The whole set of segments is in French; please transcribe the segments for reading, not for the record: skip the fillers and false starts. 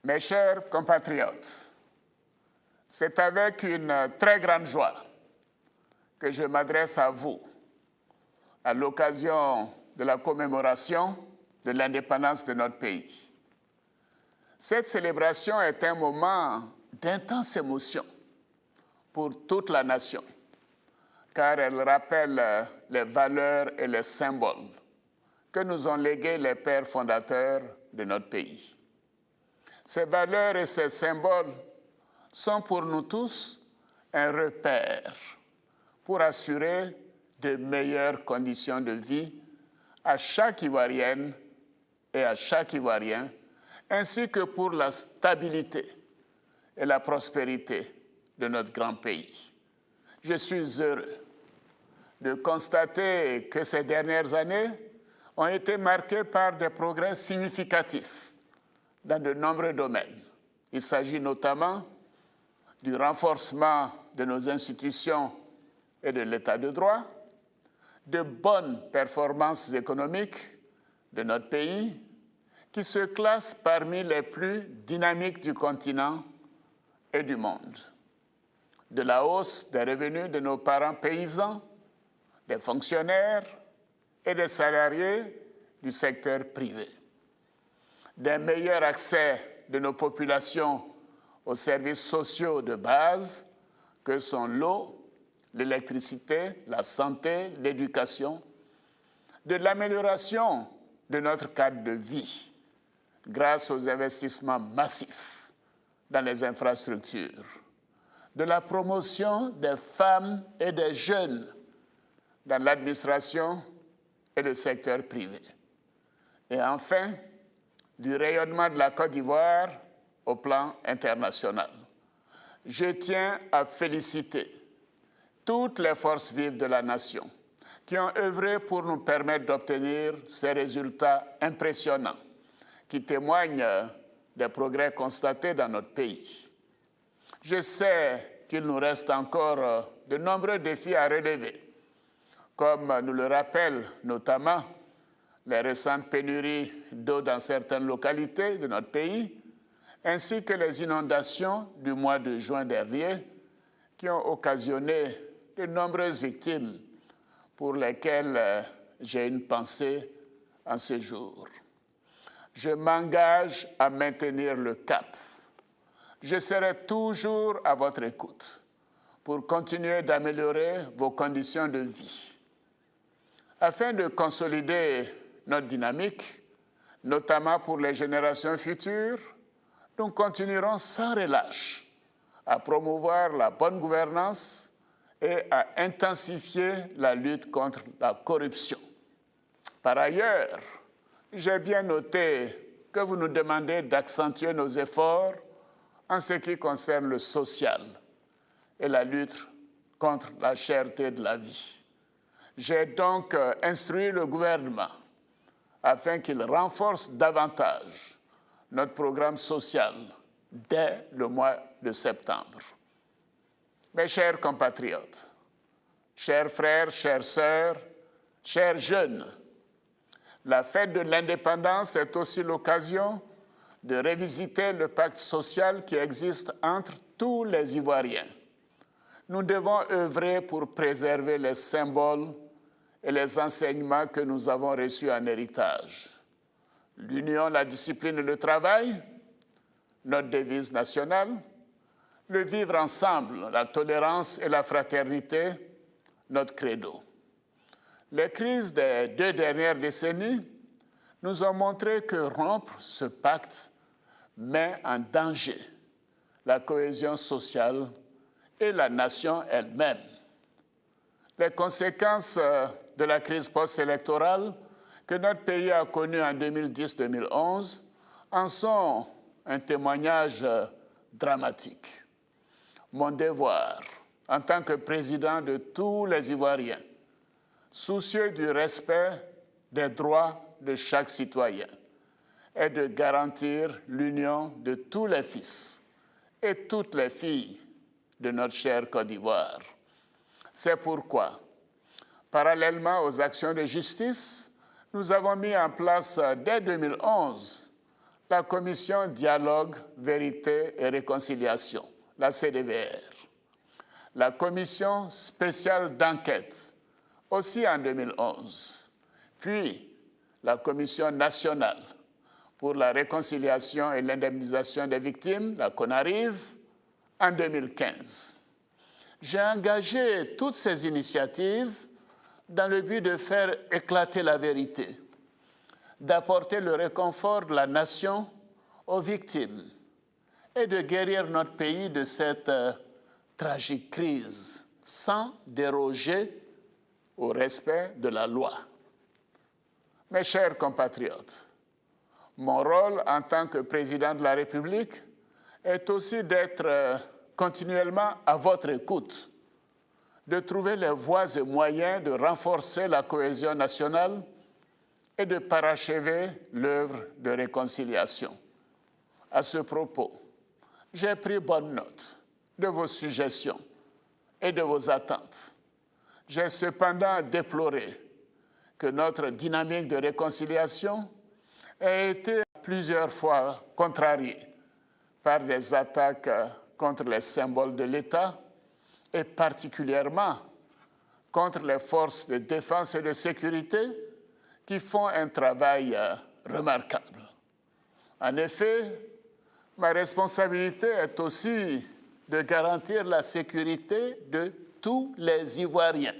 Mes chers compatriotes, c'est avec une très grande joie que je m'adresse à vous à l'occasion de la commémoration de l'indépendance de notre pays. Cette célébration est un moment d'intense émotion pour toute la nation, car elle rappelle les valeurs et les symboles que nous ont légués les pères fondateurs de notre pays. Ces valeurs et ces symboles sont pour nous tous un repère pour assurer de meilleures conditions de vie à chaque Ivoirienne et à chaque Ivoirien, ainsi que pour la stabilité et la prospérité de notre grand pays. Je suis heureux de constater que ces dernières années ont été marquées par des progrès significatifs dans de nombreux domaines. Il s'agit notamment du renforcement de nos institutions et de l'état de droit, de bonnes performances économiques de notre pays, qui se classent parmi les plus dynamiques du continent et du monde, de la hausse des revenus de nos parents paysans, des fonctionnaires et des salariés du secteur privé, d'un meilleur accès de nos populations aux services sociaux de base que sont l'eau, l'électricité, la santé, l'éducation, de l'amélioration de notre cadre de vie grâce aux investissements massifs dans les infrastructures, de la promotion des femmes et des jeunes dans l'administration et le secteur privé, et enfin du rayonnement de la Côte d'Ivoire au plan international. Je tiens à féliciter toutes les forces vives de la nation qui ont œuvré pour nous permettre d'obtenir ces résultats impressionnants qui témoignent des progrès constatés dans notre pays. Je sais qu'il nous reste encore de nombreux défis à relever, comme nous le rappellent notamment les récentes pénuries d'eau dans certaines localités de notre pays, ainsi que les inondations du mois de juin dernier qui ont occasionné de nombreuses victimes pour lesquelles j'ai une pensée en ce jour. Je m'engage à maintenir le cap. Je serai toujours à votre écoute pour continuer d'améliorer vos conditions de vie. Afin de consolider notre dynamique, notamment pour les générations futures, nous continuerons sans relâche à promouvoir la bonne gouvernance et à intensifier la lutte contre la corruption. Par ailleurs, j'ai bien noté que vous nous demandez d'accentuer nos efforts en ce qui concerne le social et la lutte contre la cherté de la vie. J'ai donc instruit le gouvernement afin qu'il renforce davantage notre programme social dès le mois de septembre. Mes chers compatriotes, chers frères, chères sœurs, chers jeunes, la fête de l'indépendance est aussi l'occasion de revisiter le pacte social qui existe entre tous les Ivoiriens. Nous devons œuvrer pour préserver les symboles et les enseignements que nous avons reçus en héritage. L'union, la discipline et le travail, notre devise nationale, le vivre ensemble, la tolérance et la fraternité, notre credo. Les crises des 2 dernières décennies nous ont montré que rompre ce pacte met en danger la cohésion sociale et la nation elle-même. Les conséquences de la crise post-électorale que notre pays a connue en 2010-2011 en sont un témoignage dramatique. Mon devoir, en tant que président de tous les Ivoiriens, soucieux du respect des droits de chaque citoyen, est de garantir l'union de tous les fils et toutes les filles de notre chère Côte d'Ivoire. C'est pourquoi, parallèlement aux actions de justice, nous avons mis en place dès 2011 la Commission Dialogue, Vérité et Réconciliation, la CDVR, la Commission spéciale d'enquête, aussi en 2011, puis la Commission nationale pour la réconciliation et l'indemnisation des victimes, la CONARIV, en 2015. J'ai engagé toutes ces initiatives dans le but de faire éclater la vérité, d'apporter le réconfort de la nation aux victimes et de guérir notre pays de cette tragique crise sans déroger au respect de la loi. Mes chers compatriotes, mon rôle en tant que président de la République est aussi d'être continuellement à votre écoute, de trouver les voies et moyens de renforcer la cohésion nationale et de parachever l'œuvre de réconciliation. À ce propos, j'ai pris bonne note de vos suggestions et de vos attentes. J'ai cependant déploré que notre dynamique de réconciliation ait été plusieurs fois contrariée par des attaques contre les symboles de l'État et particulièrement contre les forces de défense et de sécurité qui font un travail remarquable. En effet, ma responsabilité est aussi de garantir la sécurité de tous les Ivoiriens.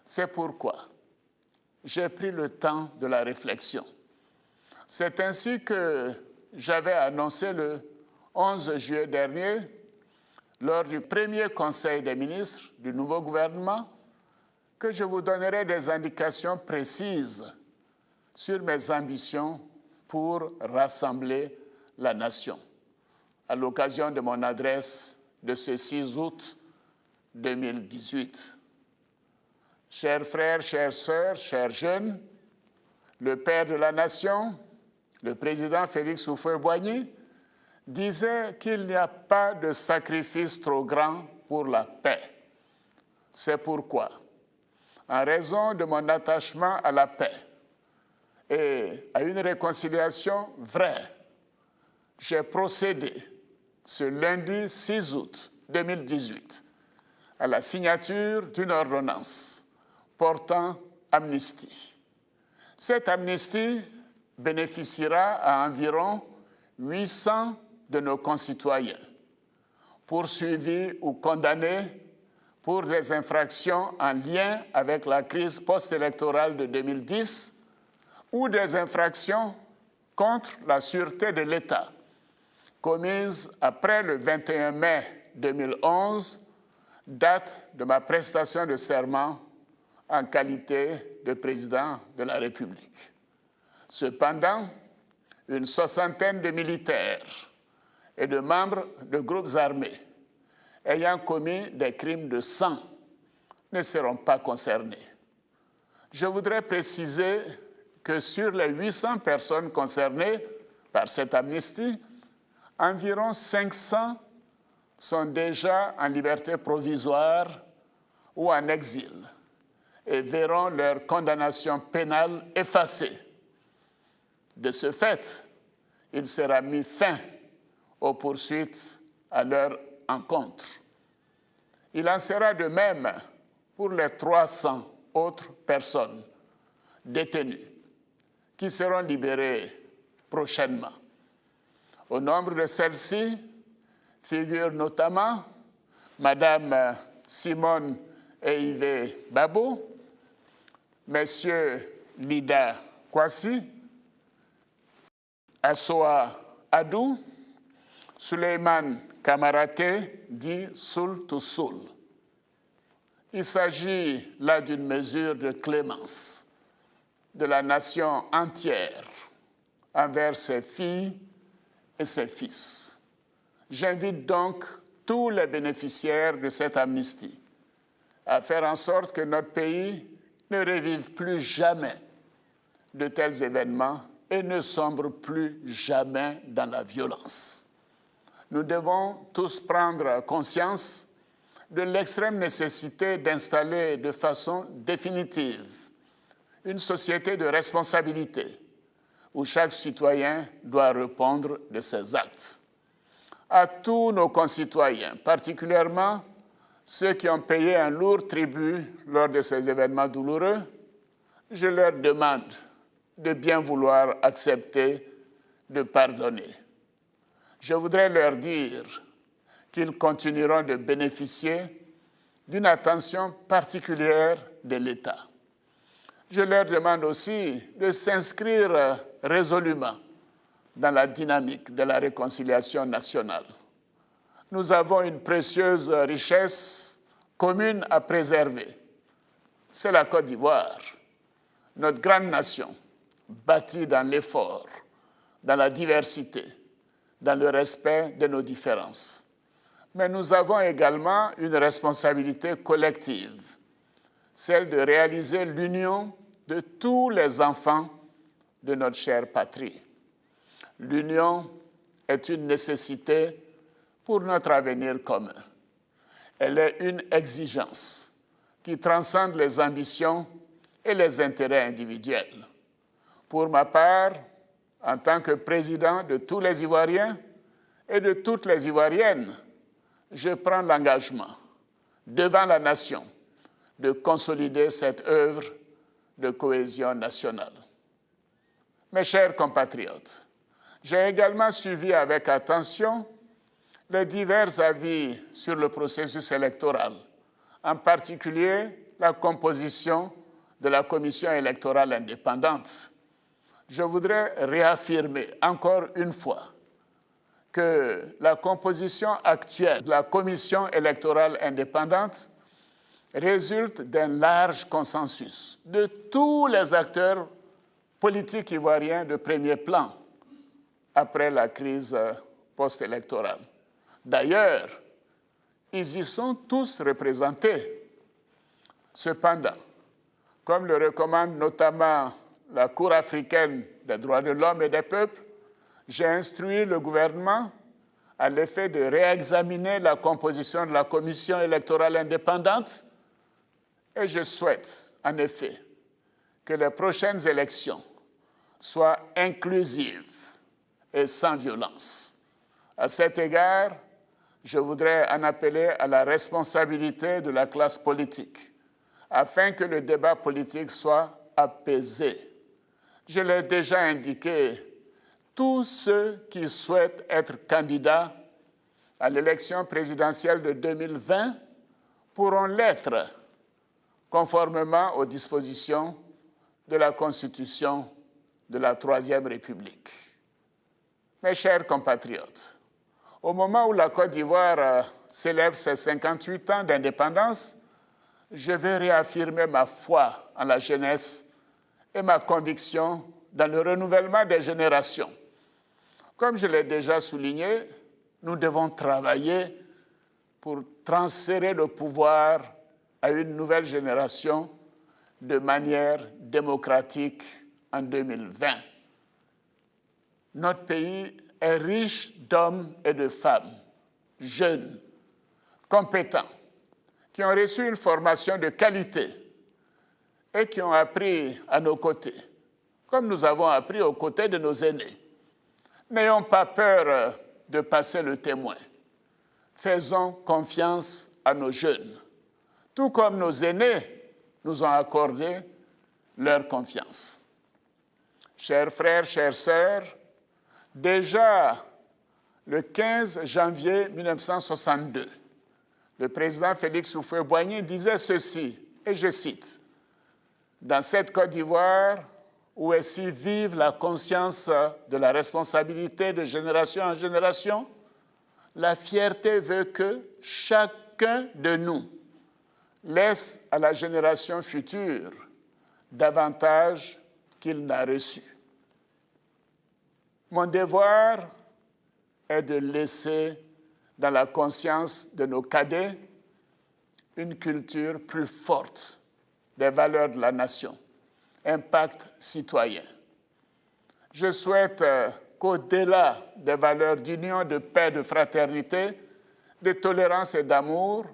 C'est pourquoi j'ai pris le temps de la réflexion. C'est ainsi que j'avais annoncé le 11 juillet dernier, lors du premier Conseil des ministres du nouveau gouvernement, que je vous donnerai des indications précises sur mes ambitions pour rassembler la nation, à l'occasion de mon adresse de ce 6 août 2018. Chers frères, chères sœurs, chers jeunes, le père de la nation, le président Félix Houphouët-Boigny, disait qu'il n'y a pas de sacrifice trop grand pour la paix. C'est pourquoi, en raison de mon attachement à la paix et à une réconciliation vraie, j'ai procédé ce lundi 6 août 2018 à la signature d'une ordonnance portant amnistie. Cette amnistie bénéficiera à environ 800 de nos concitoyens, poursuivis ou condamnés pour des infractions en lien avec la crise post-électorale de 2010 ou des infractions contre la sûreté de l'État commises après le 21 mai 2011, date de ma prestation de serment en qualité de président de la République. Cependant, une soixantaine de militaires et de membres de groupes armés ayant commis des crimes de sang ne seront pas concernés. Je voudrais préciser que sur les 800 personnes concernées par cette amnistie, environ 500 sont déjà en liberté provisoire ou en exil et verront leur condamnation pénale effacée. De ce fait, il sera mis fin aux poursuites à leur encontre. Il en sera de même pour les 300 autres personnes détenues qui seront libérées prochainement. Au nombre de celles-ci figurent notamment Madame Simone Eivé Babo, Messieurs Lida Kwasi, Assoa Adou, Suleiman Kamaraté, dit Soul to Soul. Il s'agit là d'une mesure de clémence de la nation entière envers ses filles et ses fils. J'invite donc tous les bénéficiaires de cette amnistie à faire en sorte que notre pays ne revive plus jamais de tels événements et ne sombre plus jamais dans la violence. Nous devons tous prendre conscience de l'extrême nécessité d'installer de façon définitive une société de responsabilité où chaque citoyen doit répondre de ses actes. À tous nos concitoyens, particulièrement ceux qui ont payé un lourd tribut lors de ces événements douloureux, je leur demande de bien vouloir accepter de pardonner. Je voudrais leur dire qu'ils continueront de bénéficier d'une attention particulière de l'État. Je leur demande aussi de s'inscrire résolument dans la dynamique de la réconciliation nationale. Nous avons une précieuse richesse commune à préserver. C'est la Côte d'Ivoire, notre grande nation, bâtie dans l'effort, dans la diversité, dans le respect de nos différences. Mais nous avons également une responsabilité collective, celle de réaliser l'union de tous les enfants de notre chère patrie. L'union est une nécessité pour notre avenir commun. Elle est une exigence qui transcende les ambitions et les intérêts individuels. Pour ma part, en tant que président de tous les Ivoiriens et de toutes les Ivoiriennes, je prends l'engagement devant la nation de consolider cette œuvre de cohésion nationale. Mes chers compatriotes, j'ai également suivi avec attention les divers avis sur le processus électoral, en particulier la composition de la commission électorale indépendante. Je voudrais réaffirmer encore une fois que la composition actuelle de la commission électorale indépendante résulte d'un large consensus de tous les acteurs politiques ivoiriens de premier plan après la crise post-électorale. D'ailleurs, ils y sont tous représentés. Cependant, comme le recommande notamment la Cour africaine des droits de l'homme et des peuples, j'ai instruit le gouvernement à l'effet de réexaminer la composition de la commission électorale indépendante et je souhaite, en effet, que les prochaines élections soient inclusives et sans violence. À cet égard, je voudrais en appeler à la responsabilité de la classe politique afin que le débat politique soit apaisé. Je l'ai déjà indiqué, tous ceux qui souhaitent être candidats à l'élection présidentielle de 2020 pourront l'être conformément aux dispositions de la Constitution de la Troisième République. Mes chers compatriotes, au moment où la Côte d'Ivoire célèbre ses 58 ans d'indépendance, je vais réaffirmer ma foi en la jeunesse et ma conviction dans le renouvellement des générations. Comme je l'ai déjà souligné, nous devons travailler pour transférer le pouvoir à une nouvelle génération de manière démocratique en 2020. Notre pays est riche d'hommes et de femmes, jeunes, compétents, qui ont reçu une formation de qualité et qui ont appris à nos côtés, comme nous avons appris aux côtés de nos aînés. N'ayons pas peur de passer le témoin. Faisons confiance à nos jeunes, tout comme nos aînés nous ont accordé leur confiance. Chers frères, chères sœurs, déjà le 15 janvier 1962, le président Félix Houphouët-Boigny disait ceci, et je cite, « Dans cette Côte d'Ivoire, où est si vive la conscience de la responsabilité de génération en génération, la fierté veut que chacun de nous laisse à la génération future davantage qu'il n'a reçu. Mon devoir est de laisser dans la conscience de nos cadets une culture plus forte des valeurs de la nation, impact citoyen. Je souhaite qu'au-delà des valeurs d'union, de paix, de fraternité, de tolérance et d'amour,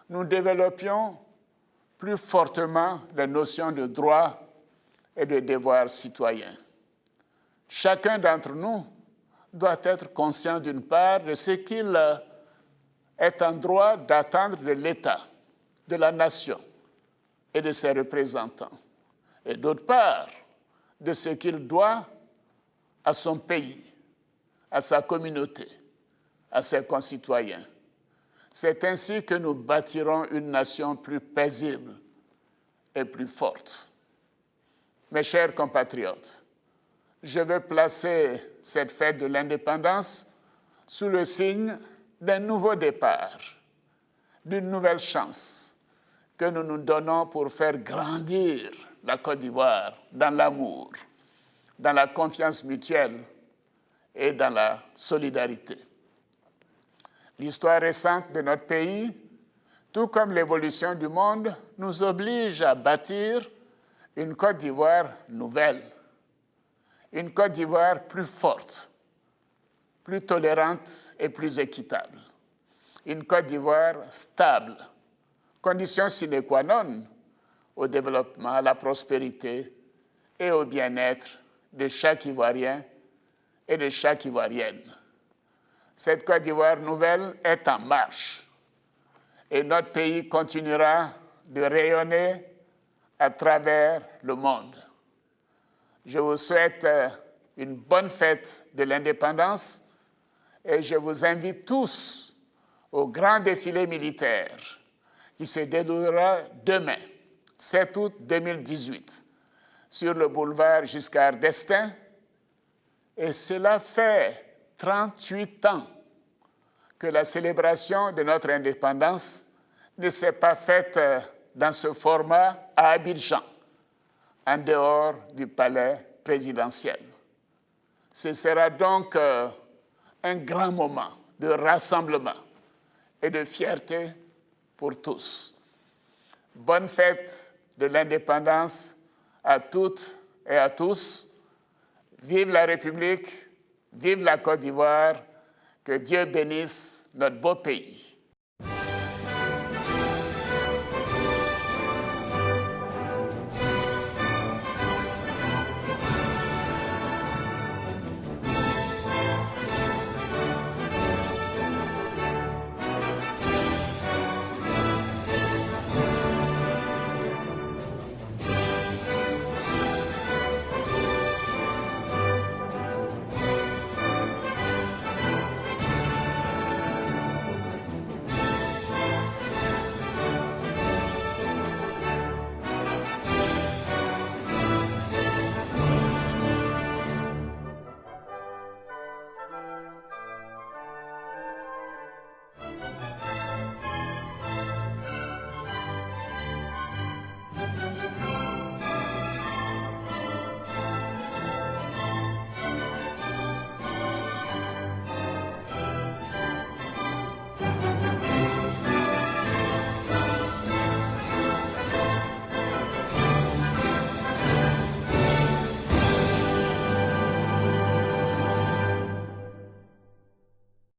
nous développions plus fortement les notions de droit et de devoir citoyen. chacun d'entre nous doit être conscient d'une part de ce qu'il est en droit d'attendre de l'État, de la nation et de ses représentants, et d'autre part de ce qu'il doit à son pays, à sa communauté, à ses concitoyens. C'est ainsi que nous bâtirons une nation plus paisible et plus forte. Mes chers compatriotes, je veux placer cette fête de l'indépendance sous le signe d'un nouveau départ, d'une nouvelle chance que nous nous donnons pour faire grandir la Côte d'Ivoire dans l'amour, dans la confiance mutuelle et dans la solidarité. L'histoire récente de notre pays, tout comme l'évolution du monde, nous oblige à bâtir une Côte d'Ivoire nouvelle, une Côte d'Ivoire plus forte, plus tolérante et plus équitable, une Côte d'Ivoire stable, condition sine qua non au développement, à la prospérité et au bien-être de chaque Ivoirien et de chaque Ivoirienne. Cette Côte d'Ivoire nouvelle est en marche et notre pays continuera de rayonner à travers le monde. Je vous souhaite une bonne fête de l'indépendance et je vous invite tous au grand défilé militaire qui se déroulera demain, 7 août 2018, sur le boulevard Giscard d'Estaing. Et cela fait 38 ans que la célébration de notre indépendance ne s'est pas faite dans ce format à Abidjan, en dehors du palais présidentiel. Ce sera donc un grand moment de rassemblement et de fierté pour tous. Bonne fête de l'indépendance à toutes et à tous. Vive la République, vive la Côte d'Ivoire, que Dieu bénisse notre beau pays.